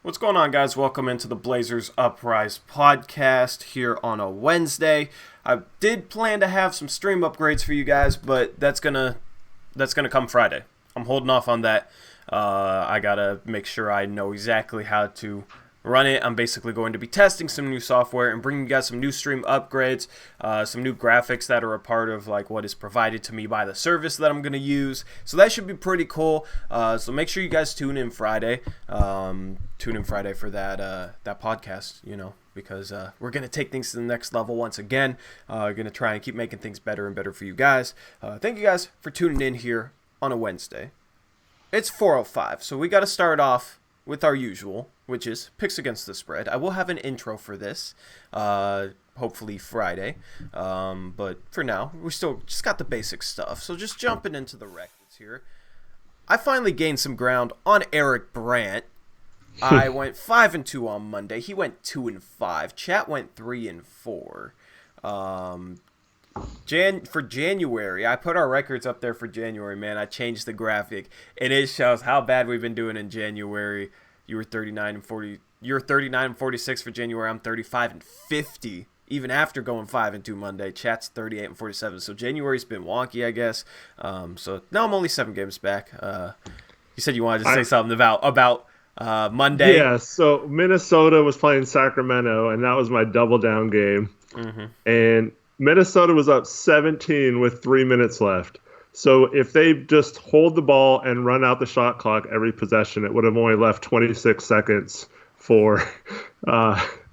What's going on, guys? Welcome into the Blazers Uprise podcast here on a Wednesday. I did plan to have some stream upgrades for you guys, but that's gonna come Friday. I'm holding off on that. I gotta make sure I know exactly how to run it. I'm basically going to be testing some new software and bringing you guys some new stream upgrades, some new graphics that are a part of like what is provided to me by the service that I'm going to use. So that should be pretty cool. So make sure you guys tune in Friday. Tune in Friday for that podcast, because we're going to take things to the next level once again. We're going to try and keep making things better and better for you guys. Thank you guys for tuning in here on a Wednesday. It's 4:05, so we got to start off with our usual, which is picks against the spread. I will have an intro for this, hopefully Friday. But for now, we still just got the basic stuff. So just jumping into the records here. I finally gained some ground on Eric Brandt. I went 5-2 on Monday. He went 2-5. Chat went 3-4. For January, I put our records up there for January, man. I changed the graphic, and it shows how bad we've been doing in January. You were 39-40. You're 39-46 for January. I'm 35-50, even after going 5-2 Monday. Chat's 38-47. So January's been wonky, I guess. So now I'm only 7 games back. You said you wanted to say something about Monday. Yeah. So Minnesota was playing Sacramento, and that was my double down game. Mm-hmm. And Minnesota was up 17 with 3 minutes left. So if they just hold the ball and run out the shot clock every possession, it would have only left 26 seconds for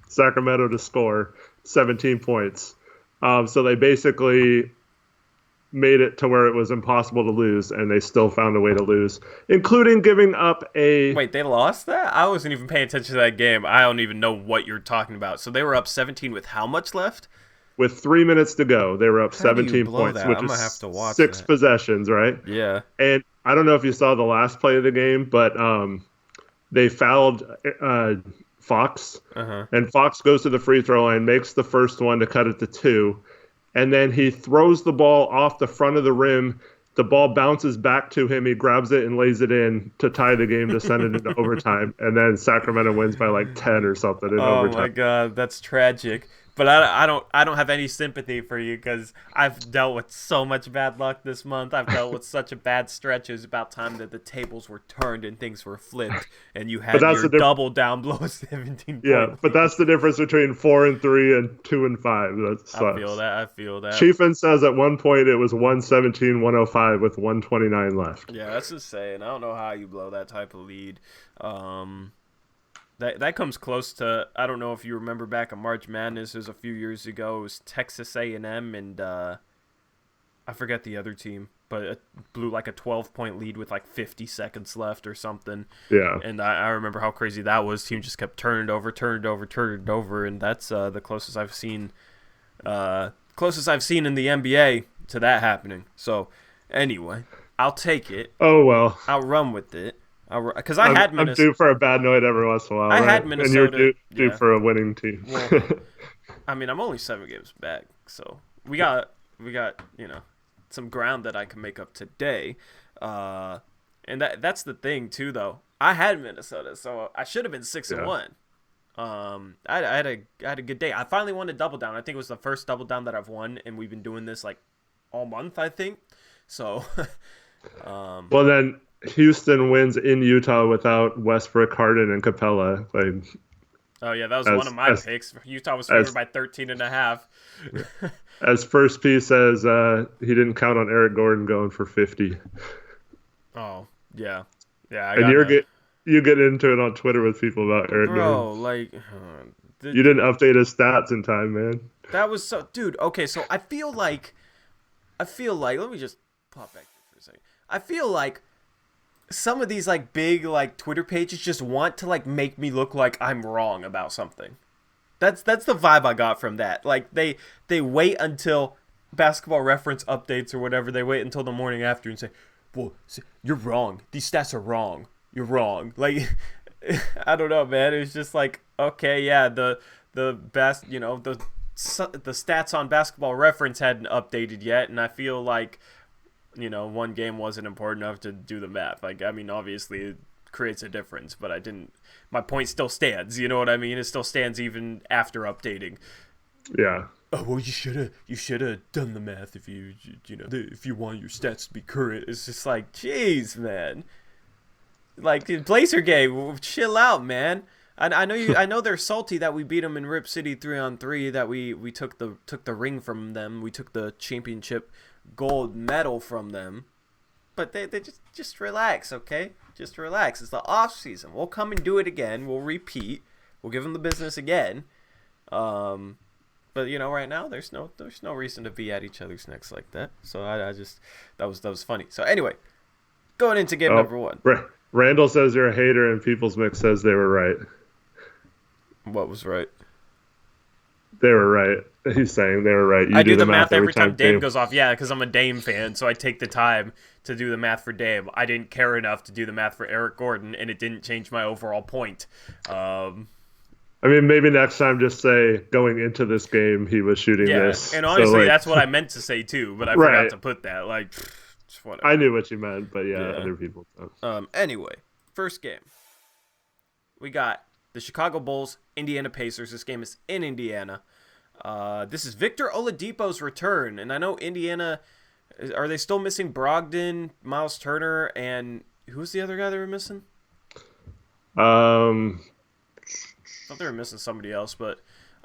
Sacramento to score 17 points. So they basically made it to where it was impossible to lose, and they still found a way to lose, including giving up a... Wait, they lost that? I wasn't even paying attention to that game. I don't even know what you're talking about. So they were up 17 with how much left? With 3 minutes to go, they were up 17 points, that? which I'm is gonna have to watch 6 that. possessions, right? Yeah. And I don't know if you saw the last play of the game, but they fouled Fox, and Fox goes to the free throw line, makes the first one to cut it to 2, and then he throws the ball off the front of the rim. The ball bounces back to him. He grabs it and lays it in to tie the game to send it into overtime, and then Sacramento wins by like 10 or something in overtime. Oh my God, that's tragic. But I don't have any sympathy for you because I've dealt with so much bad luck this month. I've dealt with such a bad stretch. It was about time that the tables were turned and things were flipped, and you had your double down blow 17 Yeah, points. but that's the difference between 4-3 and 2-5. That sucks. I feel that. Chiefin says at one point it was 117-105 with 129 left. Yeah, that's just saying. I don't know how you blow that type of lead. That comes close to, I don't know if you remember back in March Madness, it was a few years ago, it was Texas A&M and I forget the other team, but it blew like a 12-point lead with like 50 seconds left or something. Yeah. And I remember how crazy that was. Team just kept turning it over, and that's the closest I've seen in the NBA to that happening. So anyway, I'll take it. Oh, well. I'll run with it. Because I had Minnesota. I'm due for a bad night every once in a while. I had Minnesota. And you're due for a winning team. Well, I mean, I'm only 7 games back, so we got some ground that I can make up today. And that's the thing too, though. I had Minnesota, so I should have been 6-1. I had a good day. I finally won a double down. I think it was the first double down that I've won, and we've been doing this like all month, I think. So. Well then. Houston wins in Utah without Westbrook, Harden, and Capella. Oh yeah, that was one of my picks. Utah was favored by 13.5. As First P says, he didn't count on Eric Gordon going for 50. Oh yeah. And you get into it on Twitter with people about Eric Gordon. Bro, like you didn't update his stats in time, man. That was so, dude. Okay, so I feel like. Let me just pop back here for a second. I feel like. Some of these like big like Twitter pages just want to like make me look like I'm wrong about something. That's the vibe I got from that. Like they wait until Basketball Reference updates or whatever. They wait until the morning after and say, "Well, you're wrong. These stats are wrong. You're wrong." Like I don't know, man. It was just like, okay, yeah, the best, the stats on Basketball Reference hadn't updated yet, and I feel like one game wasn't important enough to do the math. Like, I mean, obviously, creates a difference, but I didn't. My point still stands. You know what I mean? It still stands even after updating. Yeah. Oh well, you should have done the math if you want your stats to be current. It's just like, jeez, man. Like Blazer game, chill out, man. I know they're salty that we beat them in Rip City 3-on-3. That we took the ring from them. We took the championship gold medal from them. But they just relax, okay? Just relax. It's the off season. We'll come and do it again. We'll repeat. We'll give them the business again. But right now there's no reason to be at each other's necks like that. So I just that was funny. So anyway, going into game number one. Randall says you're a hater, and People's Mix says they were right. What was right? They were right. He's saying they were right. I do the math every time Dame goes off. Yeah, because I'm a Dame fan, so I take the time to do the math for Dame. I didn't care enough to do the math for Eric Gordon, and it didn't change my overall point. I mean, maybe next time just say going into this game he was shooting this. And honestly, that's what I meant to say too, but I forgot to put that. Like, whatever. I knew what you meant, but other people don't. Anyway, first game. We got the Chicago Bulls, Indiana Pacers. This game is in Indiana. This is Victor Oladipo's return, and I know Indiana. Are they still missing Brogdon, Miles Turner, and who's the other guy they were missing? I thought they were missing somebody else, but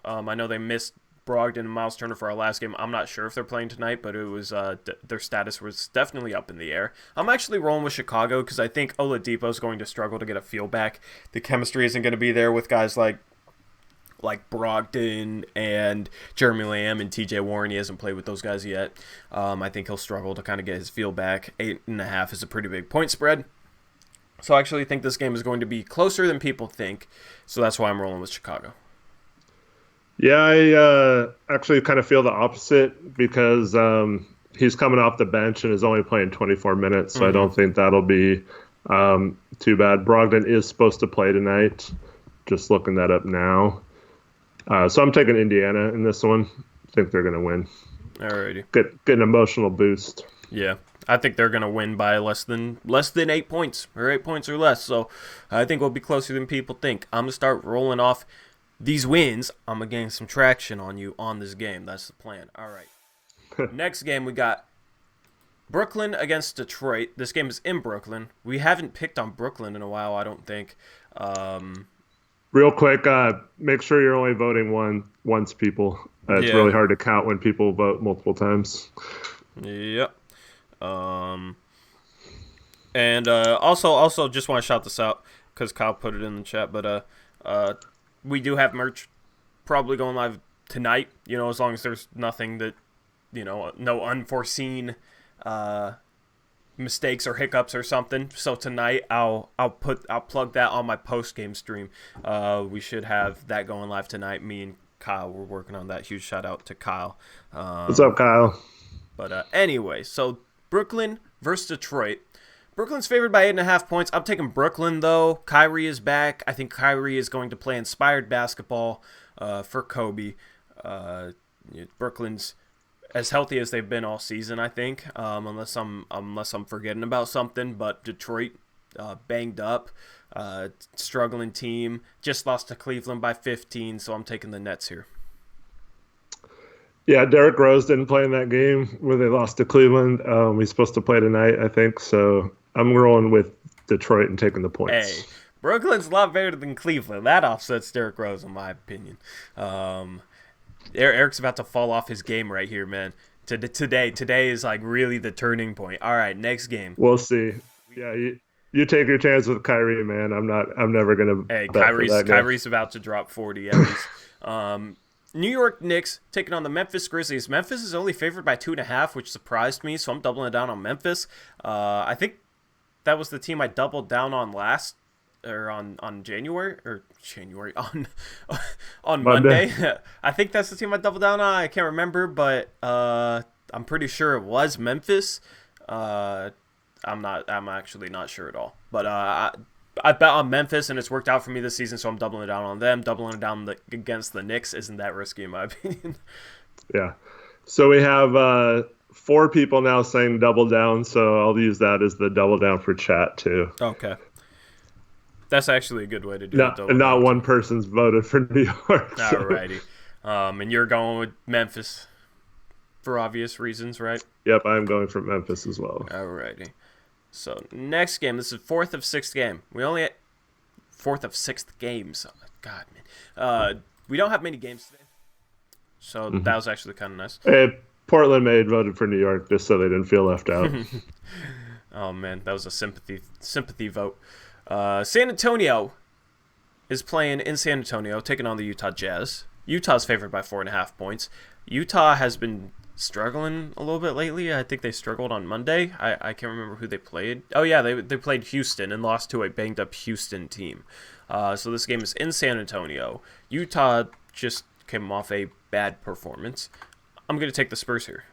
I know they missed Brogdon and Miles Turner for our last game. I'm not sure if they're playing tonight, but it was their status was definitely up in the air. I'm actually rolling with Chicago because I think Oladipo is going to struggle to get a feel back. The chemistry isn't going to be there with guys like Brogdon and Jeremy Lamb and TJ Warren. He hasn't played with those guys yet. I think he'll struggle to kind of get his feel back. 8.5 is a pretty big point spread. So I actually think this game is going to be closer than people think. So that's why I'm rolling with Chicago. Yeah, I actually kind of feel the opposite because he's coming off the bench and is only playing 24 minutes. So I don't think that'll be too bad. Brogdon is supposed to play tonight. Just looking that up now. So I'm taking Indiana in this one. I think they're going to win. Alrighty. Get an emotional boost. Yeah. I think they're going to win by less than 8 points or 8 points or less. So I think we'll be closer than people think. I'm going to start rolling off these wins. I'm going to gain some traction on you on this game. That's the plan. All right. Next game, we got Brooklyn against Detroit. This game is in Brooklyn. We haven't picked on Brooklyn in a while, I don't think. Real quick, make sure you're only voting once, people. It's really hard to count when people vote multiple times. Yep. And also just want to shout this out because Kyle put it in the chat, but we do have merch probably going live tonight, as long as there's nothing that, no unforeseen mistakes or hiccups or something. So tonight I'll plug that on my post-game stream. We should have that going live tonight. Me and Kyle, we're working on that. Huge shout out to Kyle. What's up, Kyle? But anyway, so Brooklyn versus Detroit. Brooklyn's favored by 8.5 points. I'm taking Brooklyn, though. Kyrie is back. I think Kyrie is going to play inspired basketball for Kobe. Brooklyn's as healthy as they've been all season, I think, unless I'm forgetting about something. But Detroit, banged up, struggling team. Just lost to Cleveland by 15, so I'm taking the Nets here. Yeah, Derrick Rose didn't play in that game where they lost to Cleveland. He's supposed to play tonight, I think. So I'm rolling with Detroit and taking the points. Hey, Brooklyn's a lot better than Cleveland. That offsets Derrick Rose, in my opinion. Eric's about to fall off his game right here, man. Today is like really the turning point. All right, next game. We'll see. Yeah, you take your chance with Kyrie, man. I'm never gonna. Hey, Kyrie's about to drop 40 at least. New York Knicks taking on the Memphis Grizzlies. Memphis is only favored by 2.5, which surprised me, so I'm doubling down on Memphis. I think that was the team I doubled down on on Monday. I think that's the team I doubled down on. I can't remember, but I'm pretty sure it was Memphis. I'm actually not sure at all, but I bet on Memphis, and it's worked out for me this season, so I'm doubling it down on them. Doubling it down against the Knicks isn't that risky, in my opinion. Yeah. So we have 4 people now saying double down, so I'll use that as the double down for chat, too. Okay. That's actually a good way to do it. And not one person's voted for New York. So. Alrighty. And you're going with Memphis for obvious reasons, right? Yep, I'm going for Memphis as well. Alrighty. So next game, this is fourth of sixth game. We only had fourth of sixth games. Oh, God, man. We don't have many games today. So that was actually kind of nice. Hey, Portland Maid voted for New York just so they didn't feel left out. Oh, man, that was a sympathy vote. San Antonio is playing in San Antonio, taking on the Utah Jazz. Utah's favored by 4.5 points. Utah has been struggling a little bit lately. I think they struggled on Monday. I can't remember who they played. Oh, yeah, they played Houston and lost to a banged-up Houston team. So this game is in San Antonio. Utah just came off a bad performance. I'm going to take the Spurs here.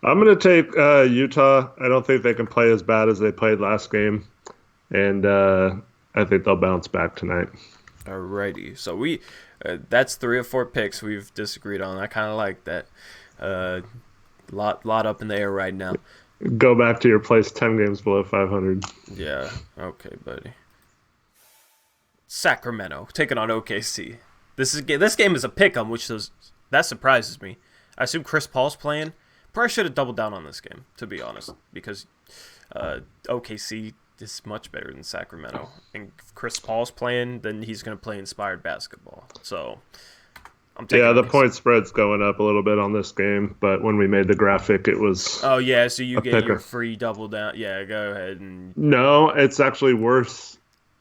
I'm going to take Utah. I don't think they can play as bad as they played last game. And I think they'll bounce back tonight. Alrighty. So that's 3 of 4 picks we've disagreed on. I kind of like that. Lot up in the air right now. Go back to your place 10 games below 500. Yeah. Okay, buddy. Sacramento taking on OKC. This game is a pick'em, that surprises me. I assume Chris Paul's playing. Probably should have doubled down on this game, to be honest, because OKC is much better than Sacramento. And if Chris Paul's playing, then he's going to play inspired basketball. So I'm taking the OKC. point spread's going up a little bit on this game, but when we made the graphic, it was... Oh, yeah, so you get your free double down. Yeah, go ahead. No, it's actually worse.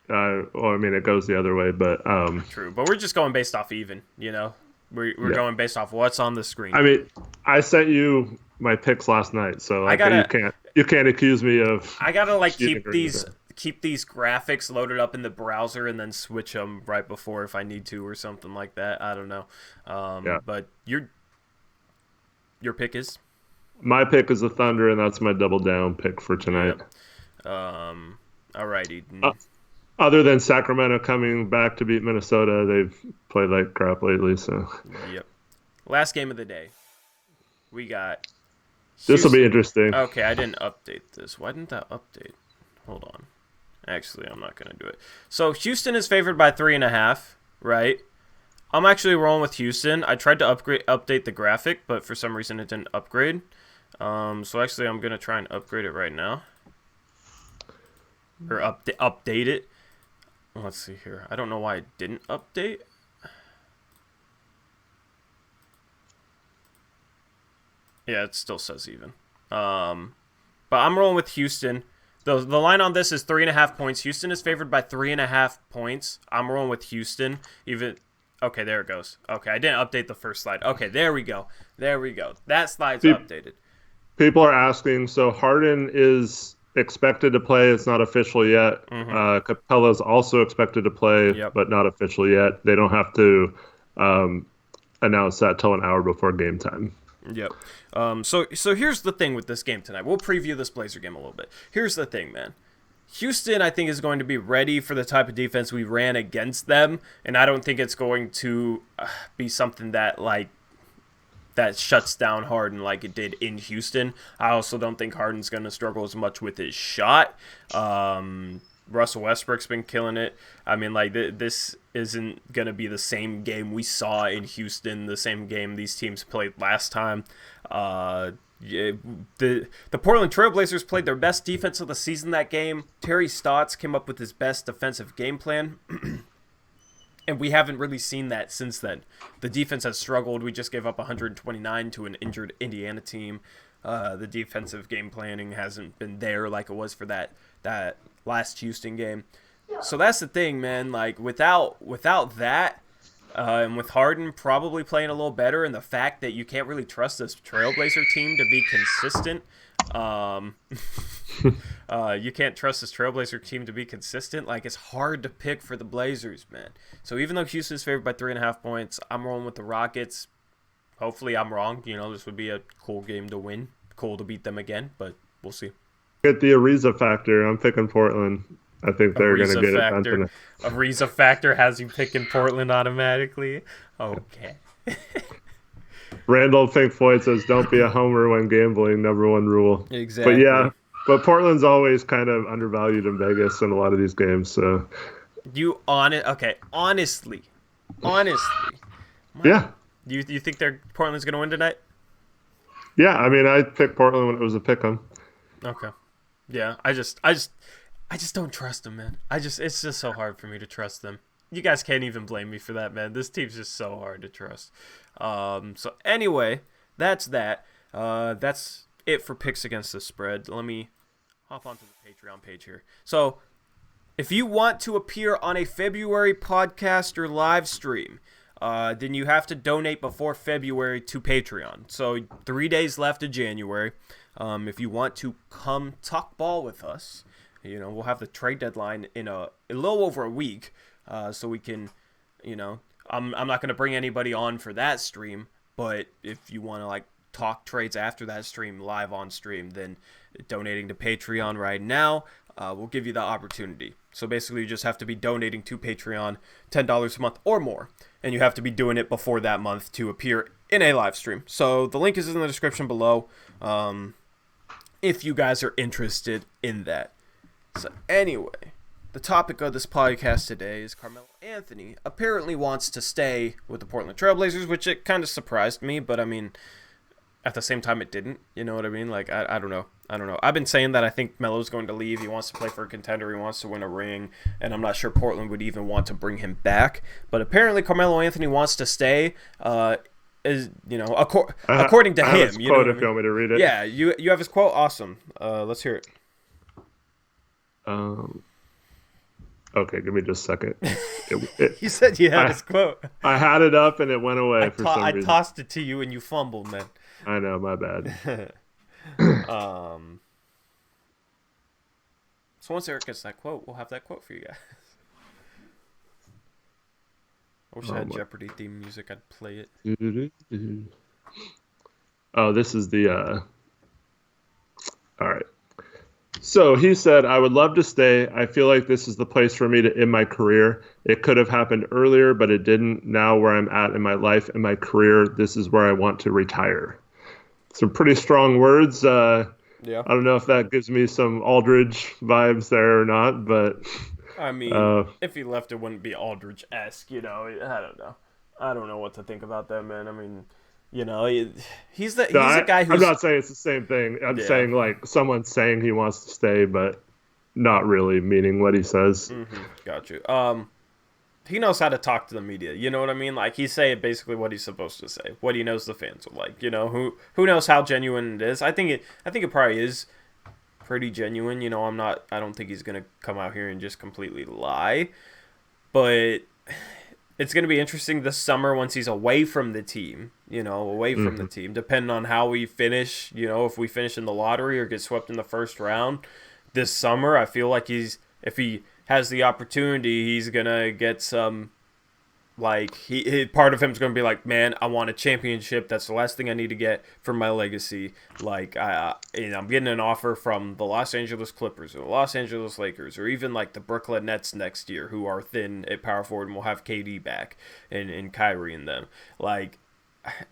It goes the other way, but... True, but we're just going based off even, We're going based off what's on the screen. I mean, I sent you my picks last night, so you can't accuse me of... I gotta keep these graphics loaded up in the browser and then switch them right before if I need to or something like that. I don't know. But your pick is? My pick is the Thunder, and that's my double down pick for tonight. Yep. Alrighty. Other than Sacramento coming back to beat Minnesota, they've played like crap lately. So. Yep. Last game of the day. We got. This will be interesting. Okay, I didn't update this. Why didn't that update? Hold on. Actually, I'm not gonna do it. So Houston is favored by 3.5. Right. I'm actually rolling with Houston. I tried to update the graphic, but for some reason it didn't upgrade. So actually, I'm gonna try and upgrade it right now. Or update it. Let's see here. I don't know why it didn't update. Yeah, it still says even. But I'm rolling with Houston. The line on this is 3.5 points. Houston is favored by 3.5 points. I'm rolling with Houston. Okay, there it goes. Okay, I didn't update the first slide. Okay, there we go. That slide's updated. People are asking, so Harden is expected to play. It's not official yet. Capella's also expected to play, but not official yet. They don't have to announce that till an hour before game time. Yep. So here's the thing with this game tonight. We'll preview this Blazer game a little bit. Here's the thing, man. Houston, I think, is going to be ready for the type of defense we ran against them, and I don't think it's going to be something that shuts down Harden like it did in Houston. I also don't think Harden's going to struggle as much with his shot. Russell Westbrook's been killing it. I mean, this isn't going to be the same game we saw in Houston, the same game these teams played last time. The Portland Trailblazers played their best defense of the season that game. Terry Stotts came up with his best defensive game plan. And we haven't really seen that since then. The defense has struggled. We just gave up 129 to an injured Indiana team. The defensive game planning hasn't been there like it was for that last Houston game. So that's the thing, man. Without that, and with Harden probably playing a little better, and the fact that you can't really trust this Trailblazer team to be consistent. You can't trust this Trailblazer team to be consistent. It's hard to pick for the Blazers, man. So even though Houston's favored by 3.5 points, I'm rolling with the Rockets. Hopefully I'm wrong. This would be a cool game to win. Cool to beat them again, but we'll see. Get the Ariza factor. I'm picking Portland. I think they're going to get it done tonight. Ariza factor has you picking Portland automatically? Okay. Randall Pink Floyd says, don't be a homer when gambling, number one rule. Exactly. But yeah, But Portland's always kind of undervalued in Vegas in a lot of these games. So Okay, honestly, yeah, you think Portland's gonna win tonight? yeah. I mean, I picked Portland when it was a pick 'em. Okay. Yeah, I just don't trust them, man. It's just so hard for me to trust them. You guys can't even blame me for that, man. This team's just so hard to trust. So anyway, that's that. That's it for picks against the spread. Let me hop onto the Patreon page here. So if you want to appear on a February podcast or live stream, then you have to donate before February to Patreon. So 3 days left of January. If you want to come talk ball with us, we'll have the trade deadline in a little over a week, so we can, I'm not going to bring anybody on for that stream, but if you want to talk trades after that stream, live on stream, then donating to Patreon right now will give you the opportunity. So basically you just have to be donating to Patreon $10 a month or more, and you have to be doing it before that month to appear in a live stream. So the link is in the description below. If you guys are interested in that. So anyway, the topic of this podcast today is Carmelo Anthony apparently wants to stay with the Portland Trailblazers, which it kind of surprised me, but I mean, at the same time it didn't. You know what I mean? I don't know. I've been saying that I think Melo's going to leave. He wants to play for a contender. He wants to win a ring, and I'm not sure Portland would even want to bring him back. But apparently Carmelo Anthony wants to stay. According to I have him, his quote if you want me to read it. Yeah, you have his quote. Awesome. Let's hear it. Okay, give me just a second. You said you had his quote. I had it up and it went away for some reason. I tossed it to you and you fumbled, man. I know, my bad. So once Eric gets that quote, we'll have that quote for you guys. I wish I had Jeopardy theme music. I'd play it. Oh, this is the... All right. So he said, I would love to stay. I feel like this is the place for me to end my career. It could have happened earlier, but it didn't. Now where I'm at in my life and my career, this is where I want to retire. Some pretty strong words. Yeah. I don't know if that gives me some Aldridge vibes there or not, but... I mean, if he left, it wouldn't be Aldridge-esque, I don't know. I don't know what to think about that, man. I mean, he's a guy who's... I'm not saying it's the same thing. I'm saying, someone's saying he wants to stay, but not really meaning what he says. Mm-hmm. Got you. He knows how to talk to the media, you know what I mean? He's saying basically what he's supposed to say, what he knows the fans will like, who knows how genuine it is. I think it probably is pretty genuine. I don't think he's going to come out here and just completely lie, but it's going to be interesting this summer once he's away from the team, from the team, depending on how we finish, if we finish in the lottery or get swept in the first round this summer. I feel like if he has the opportunity, he's going to get some, part of him's going to be like, man, I want a championship. That's the last thing I need to get for my legacy. I'm getting an offer from the Los Angeles Clippers or the Los Angeles Lakers or even the Brooklyn Nets next year, who are thin at power forward and will have KD back and Kyrie in them.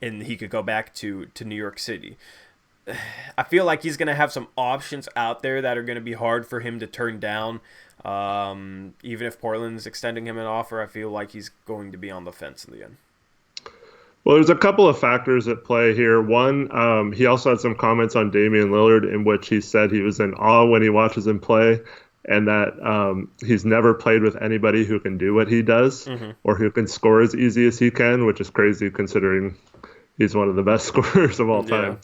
And he could go back to New York City. I feel like he's going to have some options out there that are going to be hard for him to turn down. Even if Portland's extending him an offer, I feel like he's going to be on the fence in the end. Well, there's a couple of factors at play here. One, he also had some comments on Damian Lillard in which he said he was in awe when he watches him play, and that he's never played with anybody who can do what he does or who can score as easy as he can, which is crazy considering he's one of the best scorers of all time.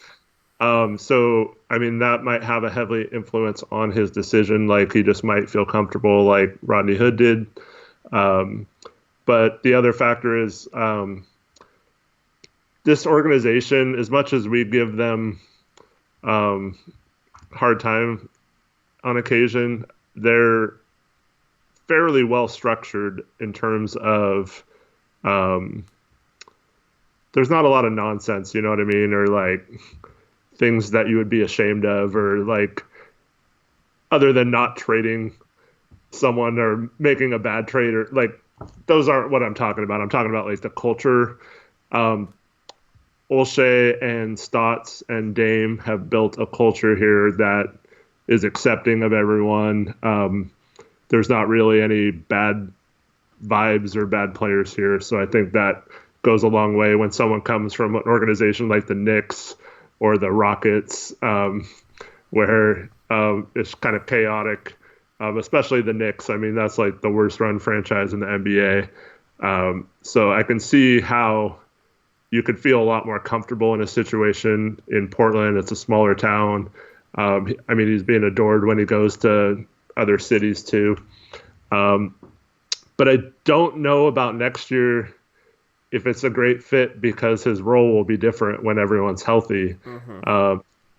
So, I mean, that might have a heavy influence on his decision. He just might feel comfortable like Rodney Hood did. But the other factor is this organization, as much as we give them hard time on occasion, they're fairly well structured in terms of there's not a lot of nonsense, you know what I mean? Or things that you would be ashamed of, or other than not trading someone or making a bad trade, or those aren't what I'm talking about. I'm talking about the culture. Olshey and Stotts and Dame have built a culture here that is accepting of everyone. There's not really any bad vibes or bad players here. So I think that goes a long way when someone comes from an organization like the Knicks or the Rockets, where it's kind of chaotic, especially the Knicks. I mean, that's like the worst run franchise in the NBA. So I can see how you could feel a lot more comfortable in a situation in Portland. It's a smaller town. I mean, he's being adored when he goes to other cities too. But I don't know about next year if it's a great fit because his role will be different when everyone's healthy. I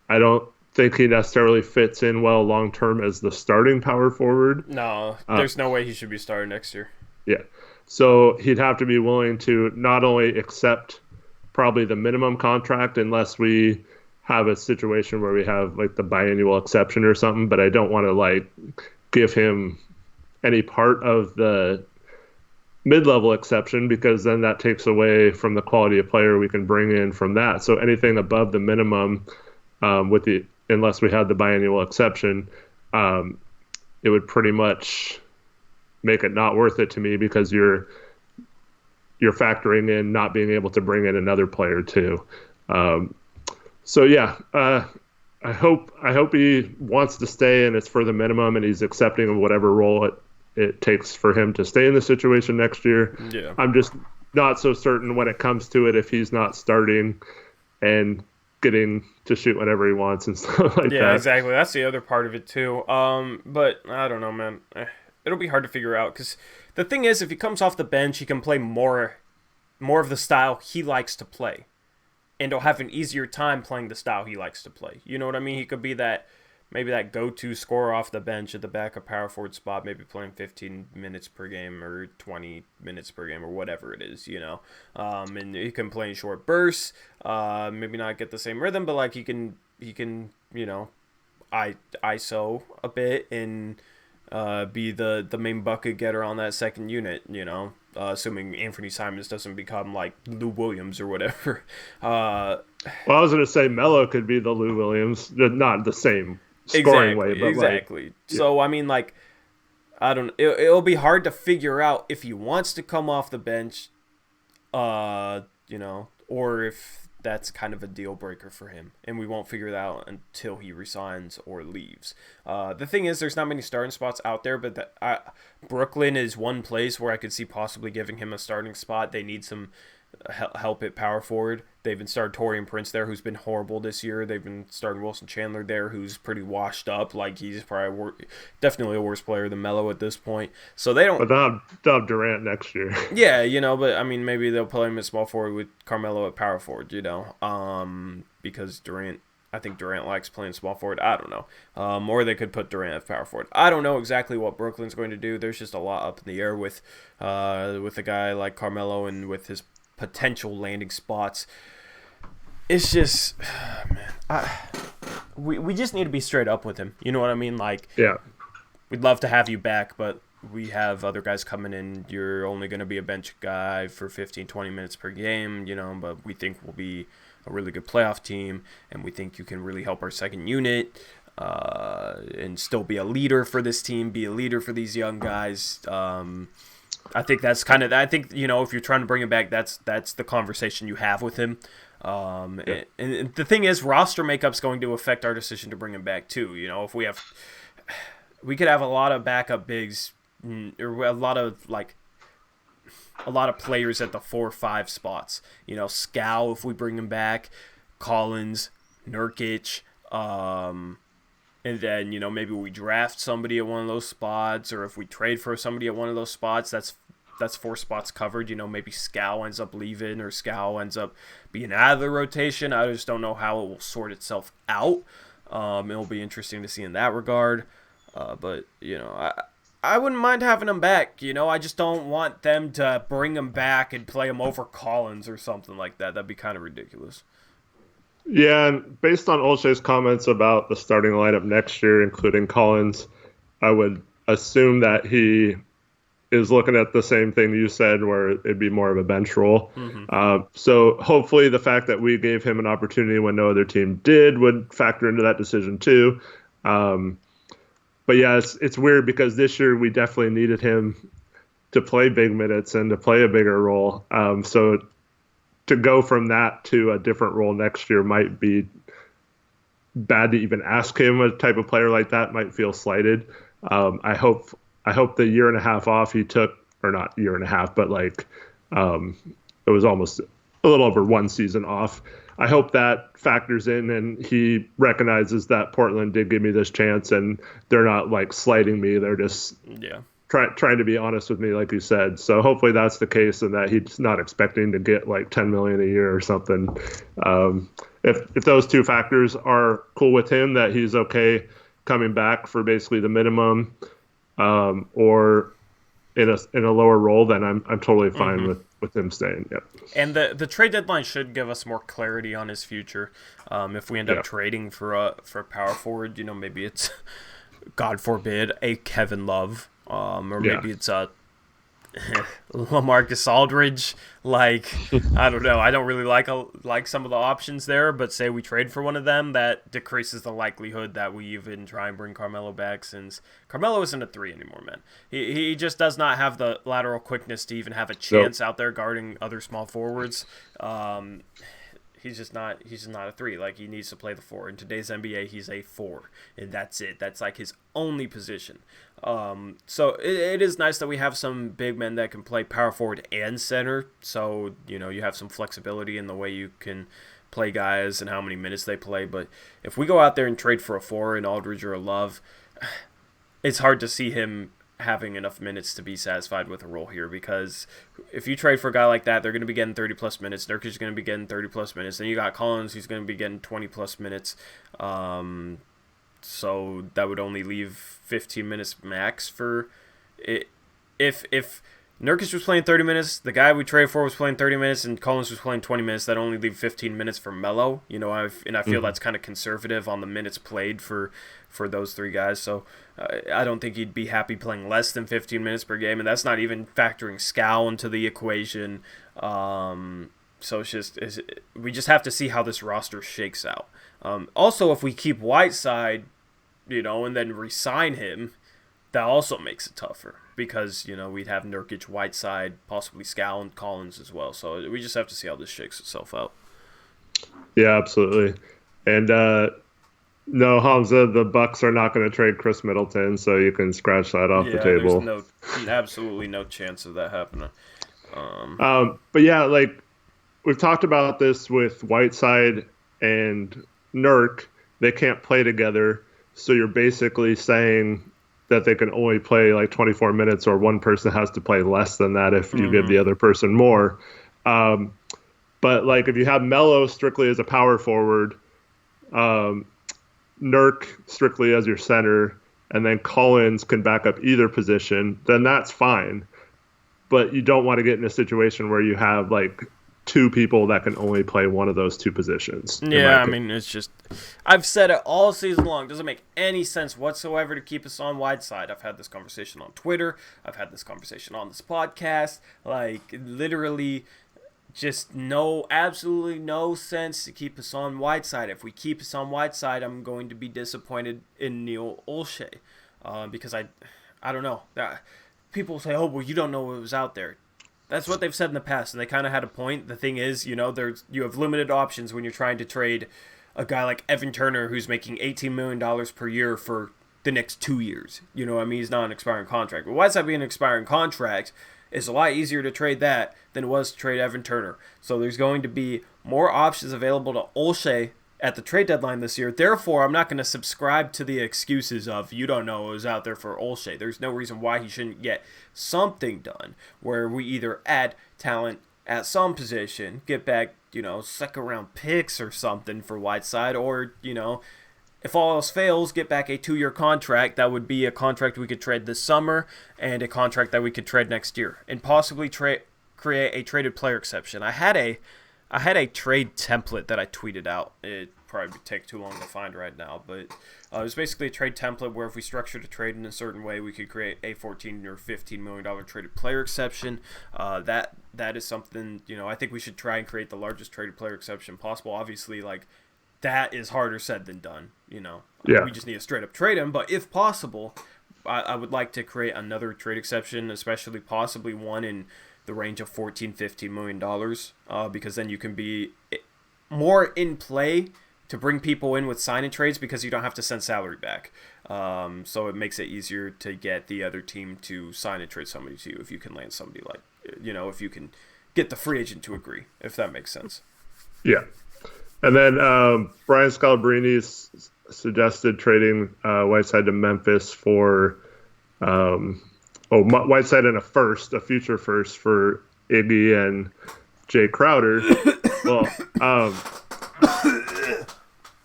don't think he necessarily fits in well long term as the starting power forward. No, there's no way he should be starting next year. Yeah. So he'd have to be willing to not only accept probably the minimum contract unless we have a situation where we have like the biannual exception or something, but I don't want to like give him any part of the mid-level exception because then that takes away from the quality of player we can bring in from that. So anything above the minimum, unless we had the biannual exception, it would pretty much make it not worth it to me because you're factoring in not being able to bring in another player too. So yeah, I hope he wants to stay and it's for the minimum and he's accepting of whatever role it takes for him to stay in the situation next year. Yeah. I'm just not so certain when it comes to it if he's not starting and getting to shoot whenever he wants and stuff like that. Yeah, exactly. That's the other part of it too. But I don't know, man. It'll be hard to figure out because the thing is, if he comes off the bench, he can play more of the style he likes to play. And he'll have an easier time playing the style he likes to play. You know what I mean? He could be maybe that go-to scorer off the bench at the backup power forward spot, maybe playing 15 minutes per game or 20 minutes per game or whatever it is, you know. And he can play in short bursts, maybe not get the same rhythm, but like he can you know, ISO a bit and be the main bucket getter on that second unit, you know. Assuming Anthony Simons doesn't become like Lou Williams or whatever. Well, I was going to say Melo could be the Lou Williams, not the same scoring way, but exactly. Like, yeah. So I mean, like, I don't. It'll be hard to figure out if he wants to come off the bench, you know, or if that's kind of a deal breaker for him, and we won't figure that out until he resigns or leaves. The thing is, there's not many starting spots out there, but Brooklyn is one place where I could see possibly giving him a starting spot. They need some help at power forward. They've been starting Taurean Prince there, who's been horrible this year. They've been starting Wilson Chandler there, who's pretty washed up. Like, he's probably definitely a worse player than Melo at this point. So they don't... But they'll have Durant next year. Yeah, you know, but I mean, maybe they'll play him at small forward with Carmelo at power forward, you know, because I think Durant likes playing small forward. I don't know. Or they could put Durant at power forward. I don't know exactly what Brooklyn's going to do. There's just a lot up in the air with a guy like Carmelo and with his potential landing spots. It's just, man, we just need to be straight up with him. You know what I mean? Like, yeah, we'd love to have you back, but we have other guys coming in. You're only going to be a bench guy for 15, 20 minutes per game, you know, but we think we'll be a really good playoff team, and we think you can really help our second unit and still be a leader for this team, be a leader for these young guys. I think that's kind of, you know, if you're trying to bring him back, that's the conversation you have with him. And the thing is, roster makeup's going to affect our decision to bring him back too. You know, if we could have a lot of backup bigs or a lot of players at the 4 or 5 spots. You know, Scal if we bring him back, Collins, Nurkic, and then, you know, maybe we draft somebody at one of those spots, or if we trade for somebody at one of those spots, that's 4 spots covered. You know, maybe Scal ends up leaving or Scal ends up being out of the rotation. I just don't know how it will sort itself out. It'll be interesting to see in that regard. But, you know, I wouldn't mind having him back. You know, I just don't want them to bring him back and play him over Collins or something like that. That'd be kind of ridiculous. Yeah, and based on Olshey's comments about the starting lineup next year, including Collins, I would assume that he is looking at the same thing you said, where it'd be more of a bench role. Mm-hmm. So hopefully the fact that we gave him an opportunity when no other team did would factor into that decision too. But yeah, it's weird because this year we definitely needed him to play big minutes and to play a bigger role. So to go from that to a different role next year might be bad to even ask him. A type of player like that might feel slighted. I hope the year and a half off he took, or not year and a half, but like it was almost a little over one season off. I hope that factors in and he recognizes that Portland did give me this chance and they're not like slighting me. They're just trying to be honest with me, like you said. So hopefully that's the case and that he's not expecting to get like $10 million a year or something. If those two factors are cool with him, that he's okay coming back for basically the minimum, or in a lower role, then I'm totally fine with him staying. Yep. And the trade deadline should give us more clarity on his future. If we end up trading for a power forward, maybe it's, God forbid, a Kevin Love, or maybe it's a LaMarcus Aldridge. Like, I don't know. I don't really like some of the options there, but say we trade for one of them, that decreases the likelihood that we even try and bring Carmelo back, since Carmelo isn't a 3 anymore, man. He just does not have the lateral quickness to even have a chance out there guarding other small forwards. He's just not a 3. Like, he needs to play the 4. In today's NBA, he's a 4, and that's it. That's like his only position. So it is nice that we have some big men that can play power forward and center. So, you have some flexibility in the way you can play guys and how many minutes they play. But if we go out there and trade for a 4 in Aldridge or a Love, it's hard to see him having enough minutes to be satisfied with a role here, because if you trade for a guy like that, they're going to be getting 30-plus minutes. Nurkic is going to be getting 30-plus minutes. Then you got Collins, who's going to be getting 20-plus minutes. So that would only leave 15 minutes max for it. If Nurkic was playing 30 minutes, the guy we traded for was playing 30 minutes, and Collins was playing 20 minutes, that only leave 15 minutes for Melo. I feel that's kind of conservative on the minutes played for those 3 guys. So I don't think he'd be happy playing less than 15 minutes per game, and that's not even factoring Scal into the equation. So we just have to see how this roster shakes out. Also, if we keep Whiteside, and then re-sign him, that also makes it tougher, because, we'd have Nurkic, Whiteside, possibly Scal, and Collins as well. So we just have to see how this shakes itself out. Yeah, absolutely. And no, Hamza, the Bucks are not going to trade Chris Middleton, so you can scratch that off the table. There's absolutely no chance of that happening. But yeah, like we've talked about this with Whiteside and Nurk, they can't play together. So you're basically saying that they can only play like 24 minutes, or one person has to play less than that if you give the other person more. But like if you have Melo strictly as a power forward, Nurk strictly as your center, and then Collins can back up either position, then that's fine. But you don't want to get in a situation where you have like 2 people that can only play one of those 2 positions. Yeah, I mean, it's just, I've said it all season long. It doesn't make any sense whatsoever to keep us on Whiteside. I've had this conversation on Twitter. I've had this conversation on this podcast. Like, literally, just absolutely no sense to keep us on Whiteside. If we keep us on Whiteside, I'm going to be disappointed in Neil Olshey, because I don't know. People say, oh, well, you don't know what was out there. That's what they've said in the past, and they kind of had a point. The thing is, you have limited options when you're trying to trade a guy like Evan Turner, who's making $18 million per year for the next 2 years. He's not an expiring contract. But Whiteside being an expiring contract, it's a lot easier to trade that than it was to trade Evan Turner. So there's going to be more options available to Olshey at the trade deadline this year. Therefore, I'm not going to subscribe to the excuses of, you don't know what was out there for Olshey. There's no reason why he shouldn't get something done where we either add talent at some position, get back, second round picks or something for Whiteside, or, if all else fails, get back a 2-year contract. That would be a contract we could trade this summer and a contract that we could trade next year, and possibly create a traded player exception. I had a trade template that I tweeted out. It probably would take too long to find right now, but it was basically a trade template where if we structured a trade in a certain way, we could create a $14 or $15 million traded player exception. That is something, I think we should try and create the largest traded player exception possible. Obviously, like, that is harder said than done. Yeah. We just need to straight up trade him. But if possible, I would like to create another trade exception, especially possibly one in the range of $14-15 million, because then you can be more in play to bring people in with sign-in trades because you don't have to send salary back. So it makes it easier to get the other team to sign and trade somebody to you if you can land somebody like, if you can get the free agent to agree, if that makes sense. Yeah. And then Brian Scalabrine suggested trading Whiteside to Memphis for Whiteside and a future first for Iggy and Jay Crowder. Well,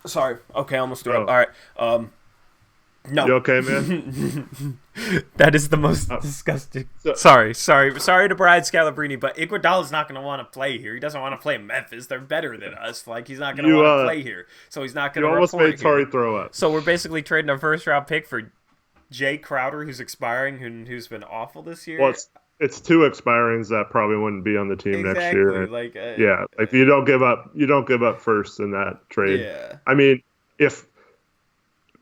sorry. Okay, I almost threw up. All right. No. You okay, man? That is the most disgusting. Sorry to Brian Scalabrine, but Iguodala's not going to want to play here. He doesn't want to play in Memphis. They're better than us. Like, he's not going to want to play here. So he's not going to almost made Tari throw up. So we're basically trading a first-round pick for Jay Crowder, who's expiring, who's been awful this year. Well, it's two expirings that probably wouldn't be on the team next year. Like, you don't give up first in that trade. Yeah. I mean, if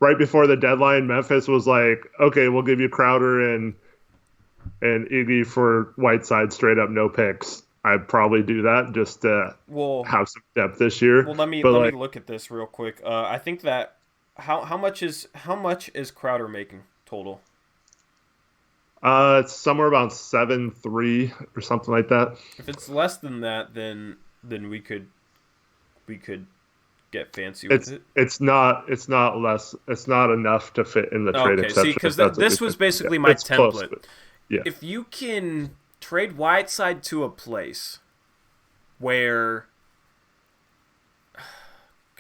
right before the deadline, Memphis was like, okay, we'll give you Crowder and Iggy for Whiteside straight up, no picks. I'd probably do that just to have some depth this year. Well, let me look at this real quick. I think that how much is Crowder making total? It's somewhere about 7.3 or something like that. If it's less than that, then we could get fancy with it. It's not less. It's not enough to fit in the trade exception. See, because this was basically my template. Close, yeah. If you can trade Whiteside to a place where,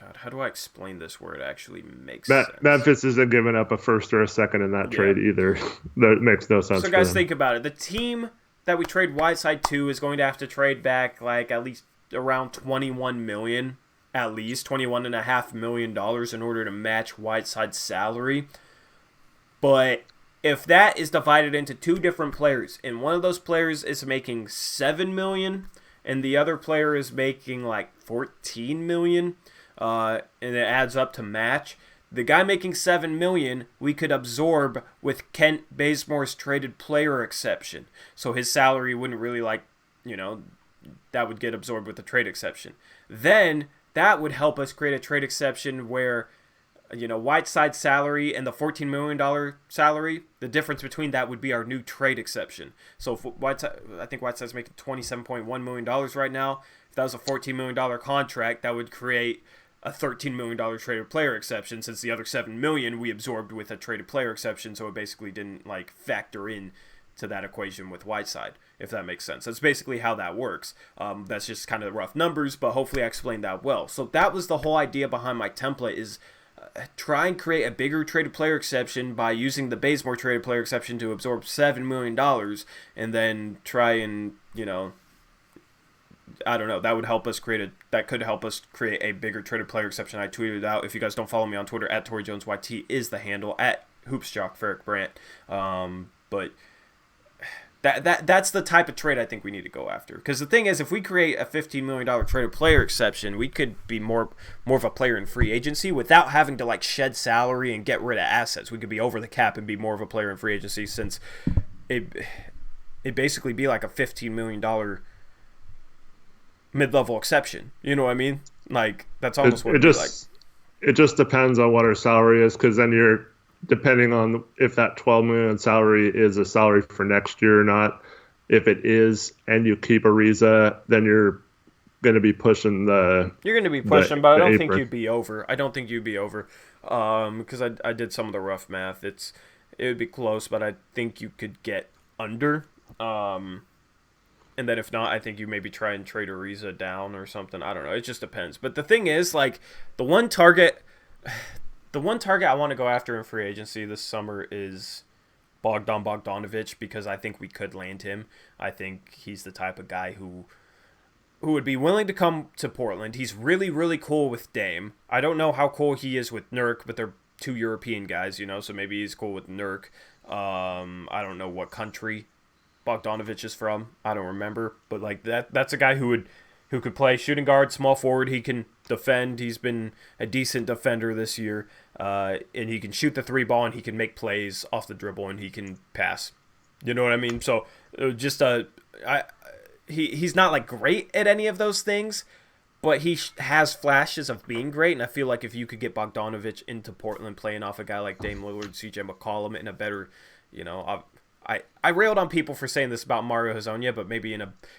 God, how do I explain this where it actually makes sense? Memphis isn't giving up a first or a second in that trade either. That makes no sense. So guys, think about it. The team that we trade Whiteside to is going to have to trade back like at least around $21 million. At least $21.5 million in order to match Whiteside's salary. But if that is divided into two different players, and one of those players is making $7 million, and the other player is making like $14 million, and it adds up to match, the guy making $7 million we could absorb with Kent Bazemore's traded player exception. So his salary wouldn't really that would get absorbed with the trade exception. Then that would help us create a trade exception where, Whiteside's salary and the $14 million salary, the difference between that would be our new trade exception. So if I think Whiteside's making $27.1 million right now. If that was a $14 million contract, that would create a $13 million traded player exception, since the other $7 million we absorbed with a traded player exception, so it basically didn't factor in to that equation with Whiteside, if that makes sense. That's basically how that works. That's just kind of the rough numbers, but hopefully I explained that well. So that was the whole idea behind my template, is try and create a bigger traded player exception by using the Bazemore traded player exception to absorb $7 million, and then try and, I don't know, that could help us create a bigger traded player exception. I tweeted it out. If you guys don't follow me on Twitter, at ToryJonesYT is the handle, at HoopsJock for Eric Brandt. But that's the type of trade I think we need to go after. Because the thing is, if we create a $15 million traded player exception, we could be more of a player in free agency without having to shed salary and get rid of assets. We could be over the cap and be more of a player in free agency, since it basically be like a $15 million mid-level exception. You know what I mean? That's almost what it be like. It just depends on what our salary is, because then you're depending on if that $12 million salary is a salary for next year or not. If it is, and you keep Ariza, then you're going to be pushing the. You're going to be pushing, but I don't think you'd be over. Because I did some of the rough math. It would be close, but I think you could get under. And then if not, I think you maybe try and trade Ariza down or something. I don't know. It just depends. But the thing is, the one target I want to go after in free agency this summer is Bogdanovic, because I think we could land him. I think he's the type of guy who would be willing to come to Portland. He's really, really cool with Dame. I don't know how cool he is with Nurk, but they're two European guys, so maybe he's cool with Nurk. I don't know what country Bogdanovic is from. I don't remember, but that's a guy who could play shooting guard, small forward. He can defend. He's been a decent defender this year, and he can shoot the three ball, and he can make plays off the dribble, and he can pass. You know what I mean? So he's not like great at any of those things, but he has flashes of being great. And I feel like if you could get Bogdanovic into Portland playing off a guy like Dame Lillard, CJ McCollum in a better, I railed on people for saying this about Mario Hezonja, but maybe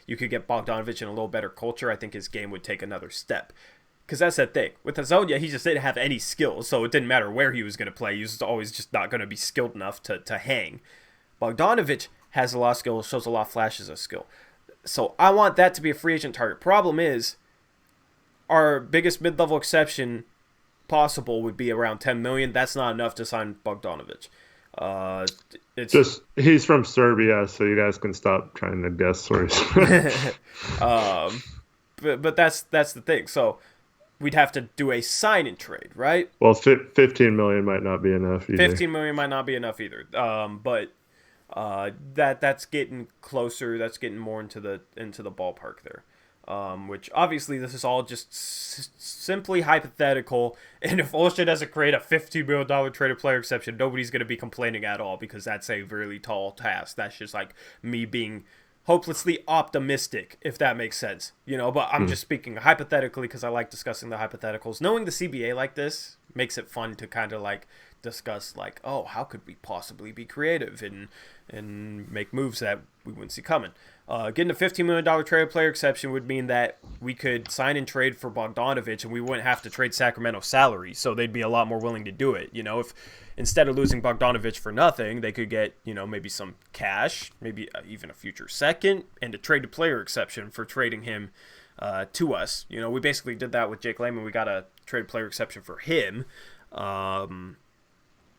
you could get Bogdanovic in a little better culture. I think his game would take another step. Because that's the thing. With Hezonja, he just didn't have any skills, so it didn't matter where he was going to play. He was always just not going to be skilled enough to hang. Bogdanovic has a lot of skill, shows a lot of flashes of skill. So I want that to be a free agent target. Problem is, our biggest mid-level exception possible would be around $10 million. That's not enough to sign Bogdanovic. He's from Serbia, so you guys can stop trying to guess where he's from. But that's the thing. So we'd have to do a sign and trade, right? Well, $15 million might not be enough either. $15 million might not be enough either. But that's getting closer. That's getting more into the ballpark there. Which obviously this is all just simply hypothetical, and if Olsztyn doesn't create a $15 million traded player exception, nobody's going to be complaining at all, because that's a really tall task. That's just like me being hopelessly optimistic, if that makes sense, but I'm just speaking hypothetically because I like discussing the hypotheticals. Knowing the CBA like this makes it fun to kind of like discuss like, oh, how could we possibly be creative and make moves that we wouldn't see coming. Getting a $15 million trade player exception would mean that we could sign and trade for Bogdanovic, and we wouldn't have to trade Sacramento salary, so they'd be a lot more willing to do it. If instead of losing Bogdanovic for nothing, they could get, maybe some cash, maybe even a future second, and a trade to player exception for trading him to us. We basically did that with Jake Layman. We got a trade player exception for him.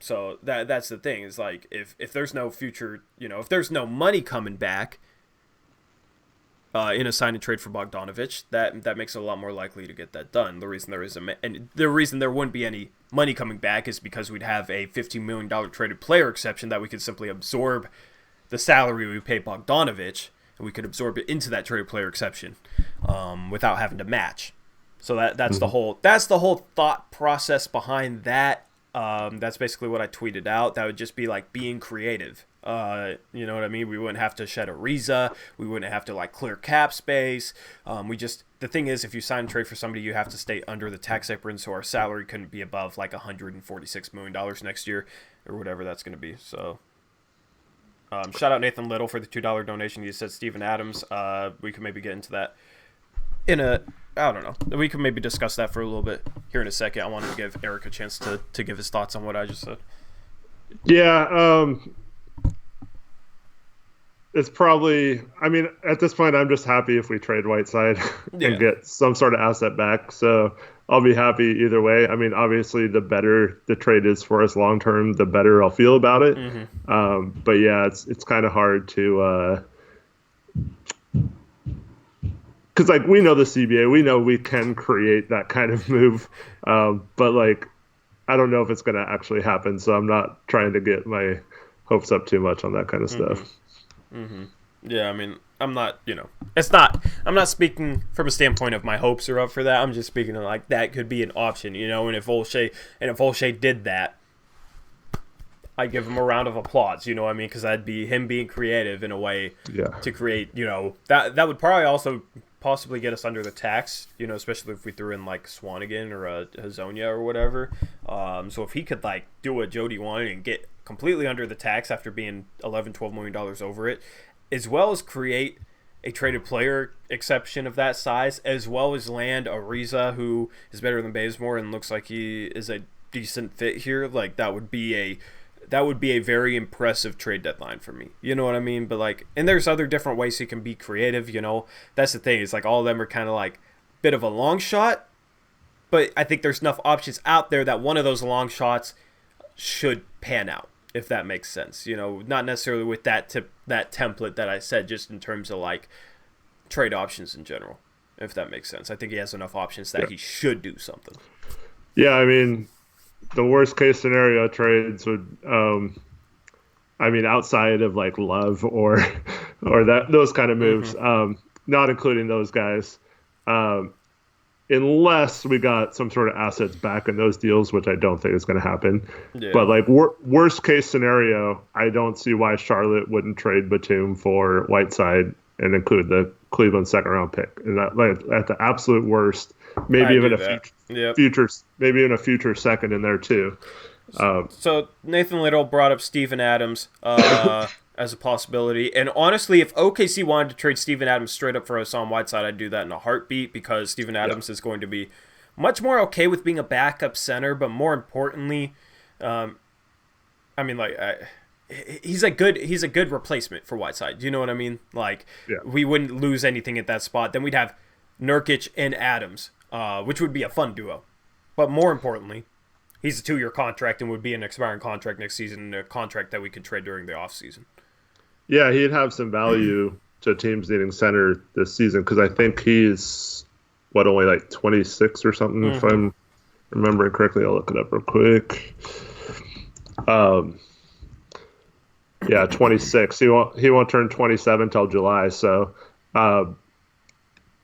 So that's the thing, is like if there's no future, if there's no money coming back in a sign and trade for Bogdanovic, that makes it a lot more likely to get that done. The reason there wouldn't be any money coming back is because we'd have a $15 million traded player exception that we could simply absorb the salary we pay Bogdanovic, and we could absorb it into that traded player exception without having to match. So that's the whole thought process behind that. That's basically what I tweeted out. That would just be like being creative. You know what I mean? We wouldn't have to shed Ariza. We wouldn't have to like clear cap space. The thing is, if you sign and trade for somebody, you have to stay under the tax apron, so our salary couldn't be above like $146 million next year or whatever that's going to be. So shout out Nathan Little for the $2 donation. He said Steven Adams. We could maybe get into that I don't know. We could maybe discuss that for a little bit here in a second. I wanted to give Eric a chance to give his thoughts on what I just said. Yeah, it's probably, at this point, I'm just happy if we trade Whiteside and get some sort of asset back. So I'll be happy either way. Obviously, the better the trade is for us long term, the better I'll feel about it. Mm-hmm. But yeah, it's kind of hard to, because like we know the CBA, we know we can create that kind of move, but like I don't know if it's going to actually happen. So I'm not trying to get my hopes up too much on that kind of stuff. Mm-hmm. Yeah, I'm not, I'm not speaking from a standpoint of my hopes are up for that. I'm just speaking of like that could be an option, and if Olsztyn did that, I'd give him a round of applause, because that'd be him being creative in a way to create, that would probably also possibly get us under the tax, especially if we threw in like Swanigan or Hezonja or whatever. So if he could like do what Jody wanted and get completely under the tax after being $11-12 million over it, as well as create a traded player exception of that size, as well as land Ariza, who is better than Bazemore and looks like he is a decent fit here, like that would be a very impressive trade deadline for me. You know what I mean? But like, and there's other different ways he can be creative, That's the thing. It's like all of them are kind of like a bit of a long shot, but I think there's enough options out there that one of those long shots should pan out, if that makes sense. Not necessarily with that template that I said, just in terms of like trade options in general, if that makes sense. I think he has enough options that he should do something. Yeah, the worst case scenario trades would, outside of like Love or those kind of moves, not including those guys, unless we got some sort of assets back in those deals, which I don't think is going to happen. Yeah. But like worst case scenario, I don't see why Charlotte wouldn't trade Batum for Whiteside and include the Cleveland second round pick. And that, like, at the absolute worst, maybe even a future second in there too. So Nathan Little brought up Steven Adams as a possibility. And honestly, if OKC wanted to trade Steven Adams straight up for Hassan Whiteside, I'd do that in a heartbeat, because Steven Adams is going to be much more okay with being a backup center. But more importantly, he's a good replacement for Whiteside. Do you know what I mean? Like, we wouldn't lose anything at that spot. Then we'd have Nurkic and Adams, which would be a fun duo. But more importantly, he's a 2-year contract and would be an expiring contract next season, a contract that we could trade during the offseason. Yeah, he'd have some value to teams needing center this season, because I think he's, only like 26 or something, if I'm remembering correctly. I'll look it up real quick. 26. He won't turn 27 till July, so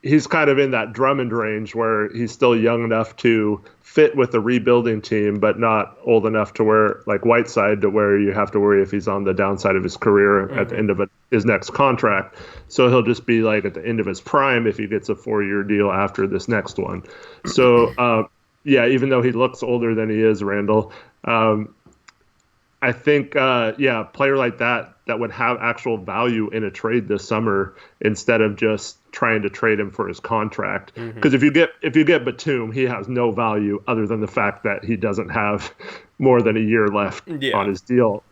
he's kind of in that Drummond range where he's still young enough to fit with the rebuilding team, but not old enough to where, like Whiteside, to where you have to worry if he's on the downside of his career at the end of his next contract. So he'll just be like at the end of his prime if he gets a 4-year deal after this next one. So, even though he looks older than he is, Randall, I think, player like that would have actual value in a trade this summer instead of just trying to trade him for his contract. Because if you get Batum, he has no value other than the fact that he doesn't have more than a year left on his deal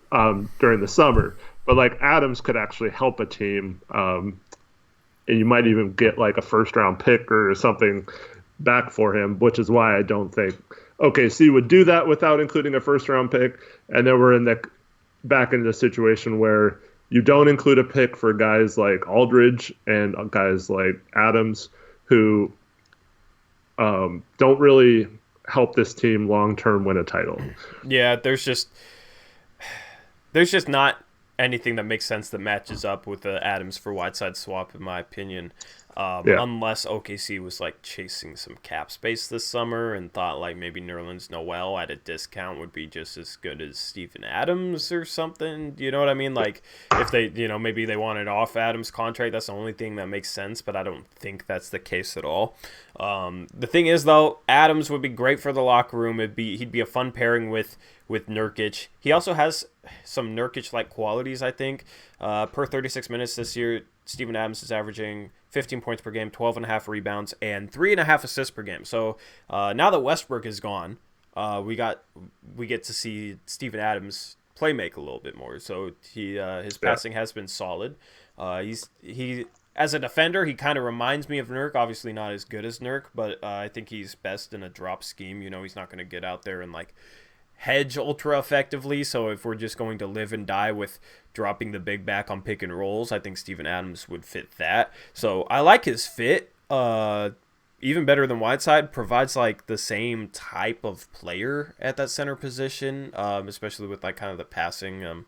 during the summer. But like Adams could actually help a team, and you might even get like a first-round pick or something back for him, which is why I don't think OKC would do that without including a first-round pick. And then we're back into the situation where you don't include a pick for guys like Aldridge and guys like Adams, who don't really help this team long-term win a title. Yeah, there's just not anything that makes sense that matches up with the Adams for Whiteside swap, in my opinion. Unless OKC was like chasing some cap space this summer and thought like maybe Nerlens Noel at a discount would be just as good as Steven Adams or something. You know what I mean? Like if they, maybe they wanted off Adams' contract, that's the only thing that makes sense, but I don't think that's the case at all. The thing is though, Adams would be great for the locker room. He'd be a fun pairing with Nurkic. He also has some Nurkic-like qualities, I think. Per 36 minutes this year, Steven Adams is averaging 15 points per game, 12.5 rebounds, and 3.5 assists per game. So now that Westbrook is gone, we get to see Steven Adams play make a little bit more. So his passing has been solid. He as a defender, he kind of reminds me of Nurk. Obviously not as good as Nurk, but I think he's best in a drop scheme. He's not going to get out there and like hedge ultra effectively. So if we're just going to live and die with dropping the big back on pick and rolls, I think Steven Adams would fit that. So I like his fit. Even better than Whiteside. Provides like the same type of player at that center position, especially with like kind of the passing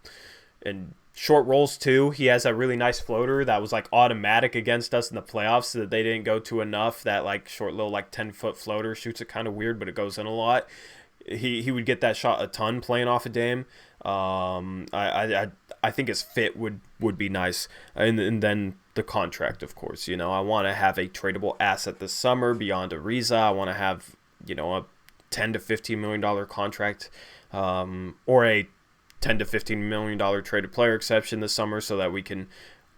and short rolls too. He has a really nice floater that was like automatic against us in the playoffs, so that they didn't go to enough. That like short little like 10-foot floater shoots it kind of weird, but it goes in a lot. He would get that shot a ton playing off a Dame. I think his fit would be nice, and then the contract, of course. I want to have a tradable asset this summer beyond Ariza. I want to have a $10 to $15 million contract, or a $10 to $15 million traded player exception this summer, so that we can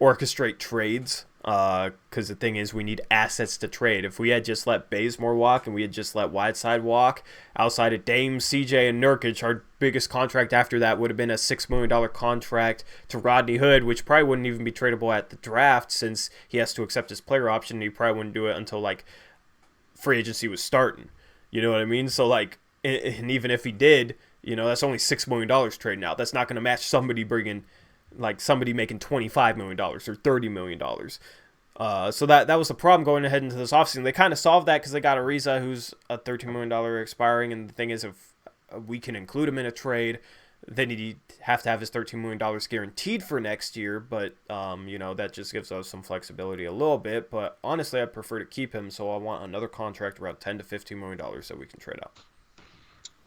orchestrate trades. Because the thing is, we need assets to trade. If we had just let Bazemore walk and we had just let Whiteside walk, outside of Dame, CJ, and Nurkic, our biggest contract after that would have been a $6 million contract to Rodney Hood, which probably wouldn't even be tradable at the draft, since he has to accept his player option, and he probably wouldn't do it until like free agency was starting. You know what I mean? So like, and even if he did, that's only $6 million trading out. That's not going to match somebody making $25 million or $30 million. So that was the problem going ahead into this offseason. They kind of solved that because they got Ariza, who's a $13 million expiring. And the thing is, if we can include him in a trade, They have to have his $13 million guaranteed for next year, but that just gives us some flexibility a little bit. But honestly, I'd prefer to keep him, so I want another contract around $10 to $15 million that we can trade out.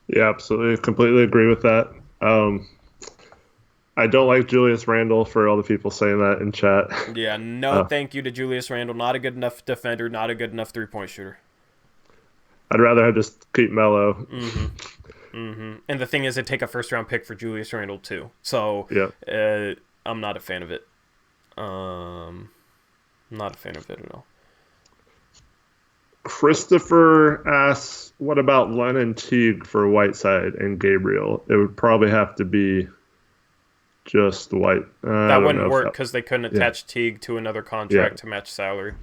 Yeah, absolutely. Completely agree with that. I don't like Julius Randle, for all the people saying that in chat. Yeah, no thank you to Julius Randle. Not a good enough defender, not a good enough three-point shooter. I'd rather have just keep Melo. And the thing is, it'd take a first-round pick for Julius Randle, too. So, I'm not a fan of it. Not a fan of it at all. Christopher asks, what about Lennon Teague for Whiteside and Gabriel? It would probably have to be just White. That wouldn't work because they couldn't attach Teague to another contract to match salary.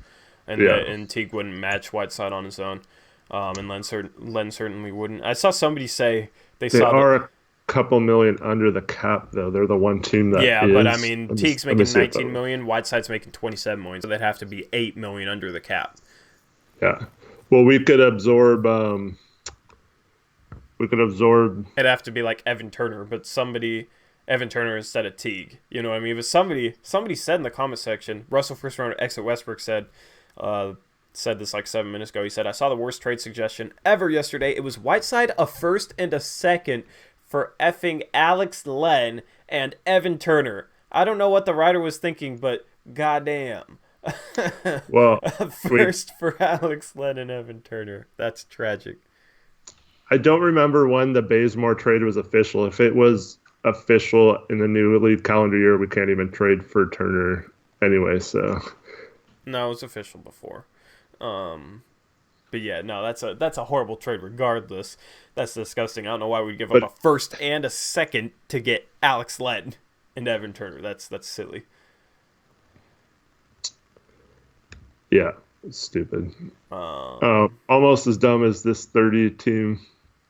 And Teague wouldn't match Whiteside on his own. And Len certainly wouldn't. I saw somebody say they are a couple million under the cap, though. They're the one team that is. But I mean, Teague's making $19 million, Whiteside's making $27 million, so they'd have to be $8 million under the cap. Yeah. Well, we could absorb. It'd have to be like Evan Turner, but Evan Turner instead of Teague. You know what I mean? But somebody said in the comment section, Russell first rounder exit Westbrook said this like 7 minutes ago. He said, I saw the worst trade suggestion ever yesterday. It was Whiteside, a first and a second for effing Alex Len and Evan Turner. I don't know what the writer was thinking, but goddamn. Well, first for Alex Len and Evan Turner. That's tragic. I don't remember when the Bazemore trade was official. If it was official in the new league calendar year, we can't even trade for Turner anyway. So no, it was official before. But yeah, no, that's a horrible trade regardless. That's disgusting. I don't know why we'd give up a first and a second to get Alex Len and Evan Turner. That's silly. Yeah, it's stupid. Almost as dumb as this 30-team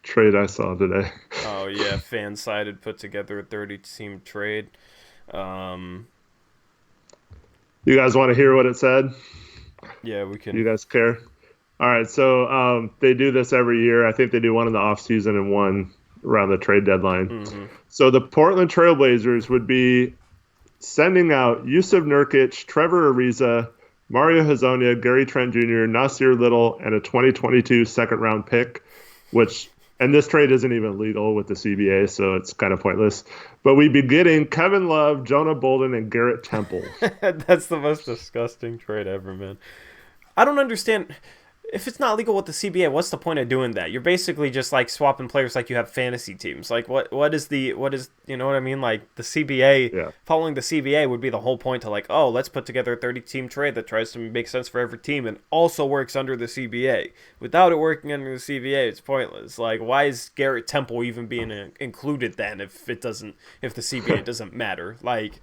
trade I saw today. Oh, yeah, Fansided put together a 30-team trade. You guys want to hear what it said? Yeah, we can. You guys care? All right, so they do this every year. I think they do one in the offseason and one around the trade deadline. Mm-hmm. So the Portland Trailblazers would be sending out Yusuf Nurkic, Trevor Ariza, Mario Hezonja, Gary Trent Jr., Nasir Little, and a 2022 second-round pick, and this trade isn't even legal with the CBA, so it's kind of pointless. But we'd be getting Kevin Love, Jonah Bolden, and Garrett Temple. That's the most disgusting trade ever, man. I don't understand. If it's not legal with the CBA, what's the point of doing that? You're basically just like swapping players like you have fantasy teams. Like what is you know what I mean? Like the CBA, following the CBA would be the whole point to like, oh, let's put together a 30-team trade that tries to make sense for every team and also works under the CBA. Without it working under the CBA, it's pointless. Like, why is Garrett Temple even being included then if the CBA doesn't matter? Like,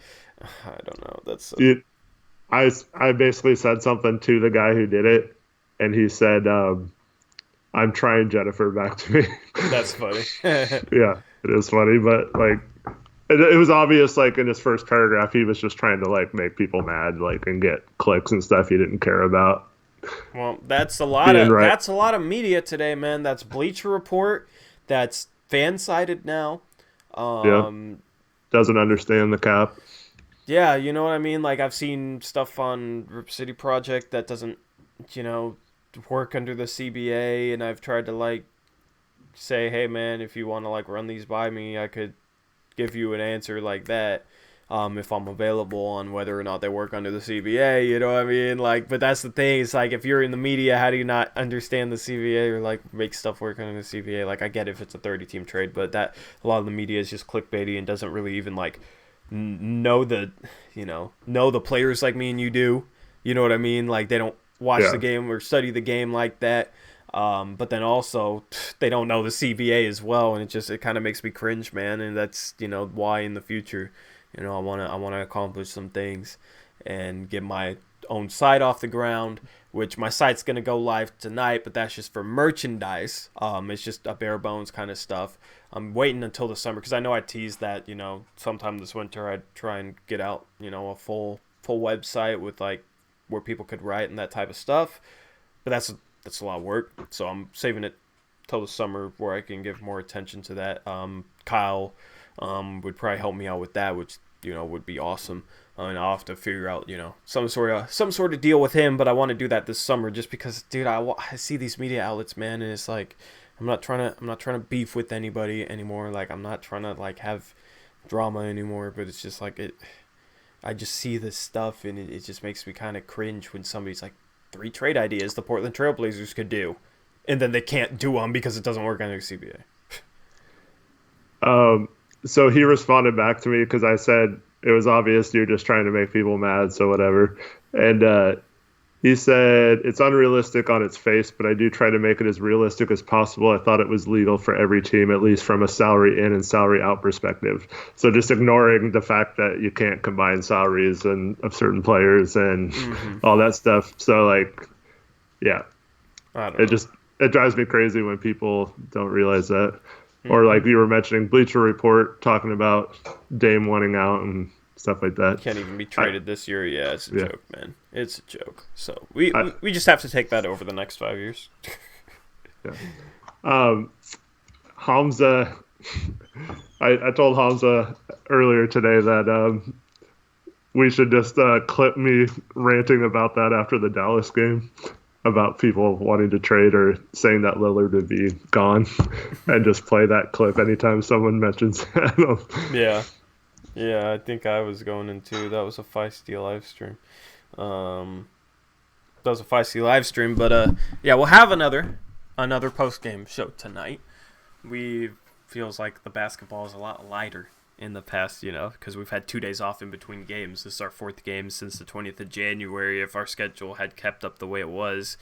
I don't know. That's I basically said something to the guy who did it. And he said, I'm trying Jennifer back to me. That's funny. Yeah, it is funny. But, like, it was obvious, like, in his first paragraph, he was just trying to, like, make people mad, like, and get clicks and stuff he didn't care about. Well, that's a lot of media today, man. That's Bleacher Report. That's Fansided now. Doesn't understand the cap. Yeah, you know what I mean? Like, I've seen stuff on Rip City Project that doesn't, work under the CBA, and I've tried to like say, hey man, if you want to like run these by me, I could give you an answer like that if I'm available on whether or not they work under the CBA, you know what I mean? Like, but that's the thing, it's like if you're in the media, how do you not understand the CBA or like make stuff work under the CBA? Like, I get if it's a 30-team trade, but that a lot of the media is just clickbaity and doesn't really even like know the players like me and you do, you know what I mean? Like, they don't watch the game or study the game like that, but then also they don't know the CBA as well, and it kind of makes me cringe, man. And that's why in the future, I want to accomplish some things and get my own site off the ground, which my site's gonna go live tonight, but that's just for merchandise. It's just a bare bones kind of stuff. I'm waiting until the summer because I know I teased that sometime this winter I'd try and get out a full website with like where people could write and that type of stuff, but that's a lot of work, so I'm saving it till the summer where I can give more attention to that. Kyle would probably help me out with that, which would be awesome. And I'll have to figure out some sort of deal with him, but I want to do that this summer just because, dude, I see these media outlets, man, and it's like I'm not trying to beef with anybody anymore. Like I'm not trying to like have drama anymore, but it's just like I just see this stuff and it just makes me kind of cringe when somebody's like 3 trade ideas the Portland Trailblazers could do, and then they can't do them because it doesn't work under CBA. So he responded back to me because I said it was obvious you're just trying to make people mad, so whatever. And he said it's unrealistic on its face, but I do try to make it as realistic as possible. I thought it was legal for every team, at least from a salary in and salary out perspective. So just ignoring the fact that you can't combine salaries and of certain players and all that stuff. So like, yeah, it drives me crazy when people don't realize that. Or like you were mentioning, Bleacher Report talking about Dame wanting out and stuff like that. Can't even be traded this year. Yeah, it's a joke, man. It's a joke. So we just have to take that over the next 5 years. Yeah. Hamza, I told Hamza earlier today that we should just clip me ranting about that after the Dallas game. About people wanting to trade or saying that Lillard would be gone and just play that clip anytime someone mentions him. Yeah, I think I was going into that was a feisty live stream. But yeah, we'll have another post-game show tonight. Feels like the basketball is a lot lighter in the past, because we've had 2 days off in between games. This is our 4th game since the 20th of January. If our schedule had kept up the way it was,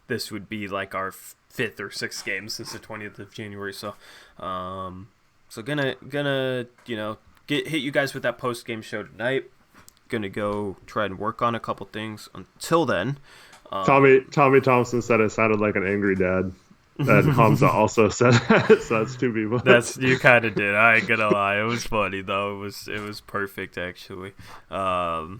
this would be like our 5th or 6th game since the 20th of January. So, gonna hit you guys with that post game show tonight. Gonna go try and work on a couple things. Until then, Tommy Thompson said it sounded like an angry dad. That Hamza also said that, so that's 2 people. You kind of did. I ain't gonna lie. It was funny though. It was perfect actually. Yeah.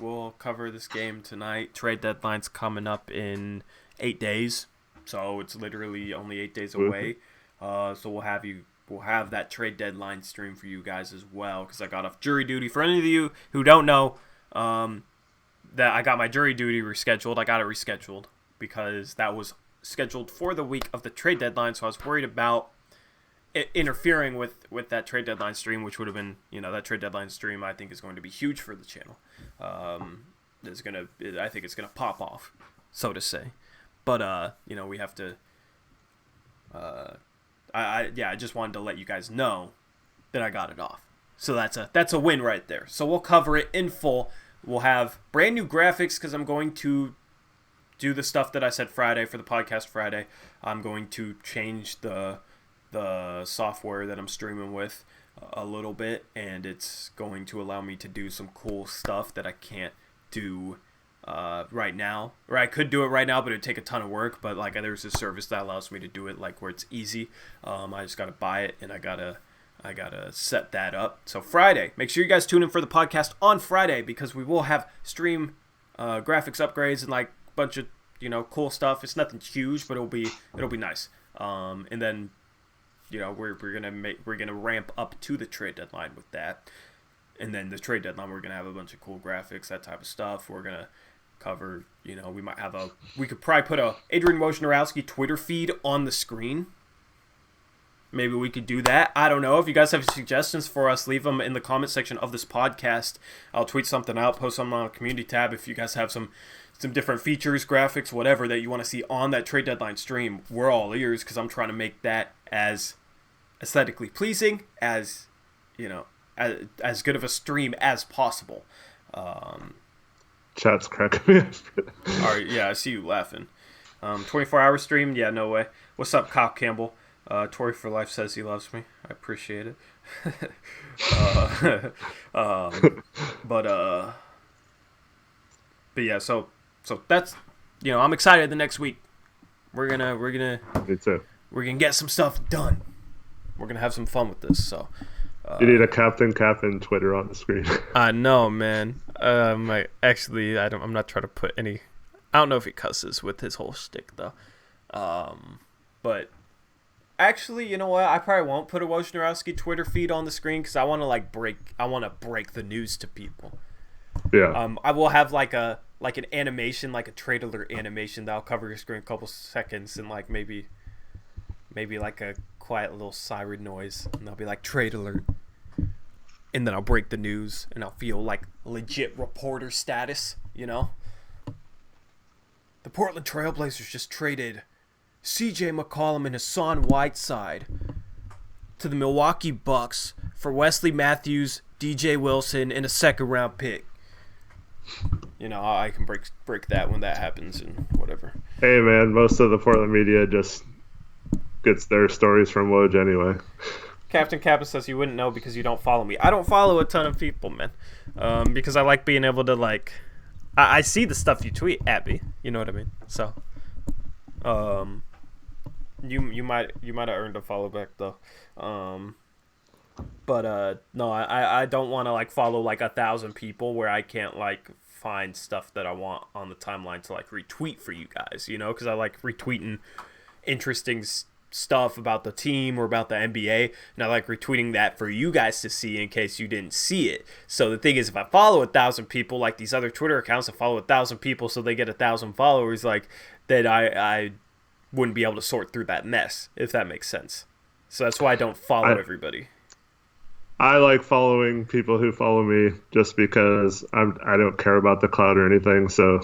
We'll cover this game tonight. Trade deadline's coming up in 8 days, so it's literally only 8 days away. So we'll have that trade deadline stream for you guys as well because I got off jury duty. For any of you who don't know, that I got my jury duty rescheduled. I got it rescheduled because that was scheduled for the week of the trade deadline, so I was worried about it interfering with that trade deadline stream, which would have been, that trade deadline stream I think is going to be huge for the channel. I think it's gonna pop off, so to say. But we have to. I just wanted to let you guys know that I got it off. So that's a win right there. So we'll cover it in full. We'll have brand new graphics because I'm going to do the stuff that I said Friday for the podcast Friday. I'm going to change the software that I'm streaming with a little bit, and it's going to allow me to do some cool stuff that I can't do right now. Or I could do it right now, but it'd take a ton of work. But like there's a service that allows me to do it like where it's easy. I just got to buy it, and I gotta set that up. So Friday, make sure you guys tune in for the podcast on Friday because we will have stream graphics upgrades and like a bunch of cool stuff. It's nothing huge, but it'll be nice. And then we're gonna ramp up to the trade deadline with that. And then the trade deadline, we're gonna have a bunch of cool graphics, that type of stuff. We're gonna cover. We could probably put a Adrian Wojnarowski Twitter feed on the screen. Maybe we could do that. I don't know. If you guys have suggestions for us, leave them in the comment section of this podcast. I'll tweet something out, post something on the community tab. If you guys have some different features, graphics, whatever that you want to see on that trade deadline stream, we're all ears because I'm trying to make that as aesthetically pleasing as as good of a stream as possible. Chat's cracking me up. All right, yeah, I see you laughing. 24-hour stream? Yeah, no way. What's up, Kyle Campbell? Tory for Life says he loves me. I appreciate it. But yeah, so that's I'm excited. The next week we're gonna Me too. We're gonna get some stuff done. We're gonna have some fun with this. So you need a Captain Twitter on the screen. I know, man. I'm not trying to put any. I don't know if he cusses with his whole shtick though. But Actually, you know what? I probably won't put a Wojnarowski Twitter feed on the screen because I want to break the news to people. Yeah. I will have like an animation, like a trade alert animation that'll cover your screen a couple seconds and like maybe like a quiet little siren noise, and they'll be like trade alert, and then I'll break the news and I'll feel like legit reporter status. The Portland Trailblazers just traded C.J. McCollum and Hassan Whiteside to the Milwaukee Bucks for Wesley Matthews, DJ Wilson, and a second-round pick. I can break that when that happens and whatever. Hey, man, most of the Portland media just gets their stories from Woj anyway. Captain Kappa says you wouldn't know because you don't follow me. I don't follow a ton of people, man, because I like being able to, like... I see the stuff you tweet at me. You know what I mean? So, you might have earned a follow back though. But no, I don't want to like follow like 1,000 people where I can't like find stuff that I want on the timeline to like retweet for you guys. Because I like retweeting interesting stuff about the team or about the NBA, and I like retweeting that for you guys to see in case you didn't see it. So the thing is, if I follow 1,000 people, like these other Twitter accounts that follow 1,000 people, so they get 1,000 followers, like then I wouldn't be able to sort through that mess, if that makes sense. So that's why I don't follow everybody. I like following people who follow me just because I don't care about the clout or anything. So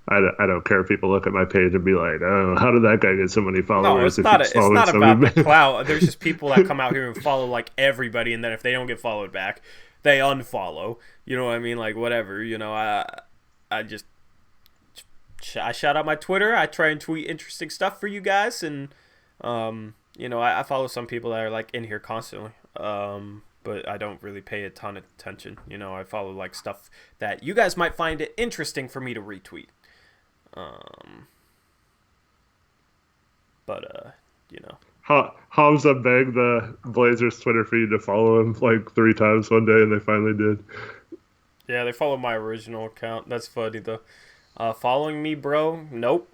I don't care if people look at my page and be like, oh, how did that guy get so many followers? No, it's not about the clout. There's just people that come out here and follow like everybody, and then if they don't get followed back, they unfollow. You know what I mean? Like whatever. I shout out my Twitter. I try and tweet interesting stuff for you guys, and I follow some people that are like in here constantly. But I don't really pay a ton of attention. I follow like stuff that you guys might find it interesting for me to retweet. Hamza begged the Blazers Twitter feed to follow him like 3 times one day, and they finally did. Yeah, they followed my original account. That's funny though. Following me, bro? Nope.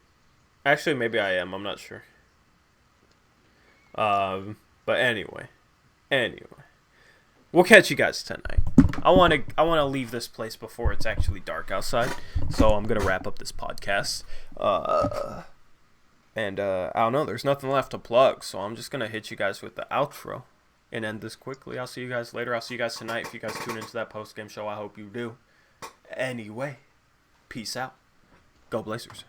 Actually, maybe I am. I'm not sure. But anyway. We'll catch you guys tonight. I want to leave this place before it's actually dark outside, so I'm gonna wrap up this podcast. And I don't know. There's nothing left to plug, so I'm just gonna hit you guys with the outro and end this quickly. I'll see you guys later. I'll see you guys tonight. If you guys tune into that post game show, I hope you do. Anyway, peace out. Go Blazers.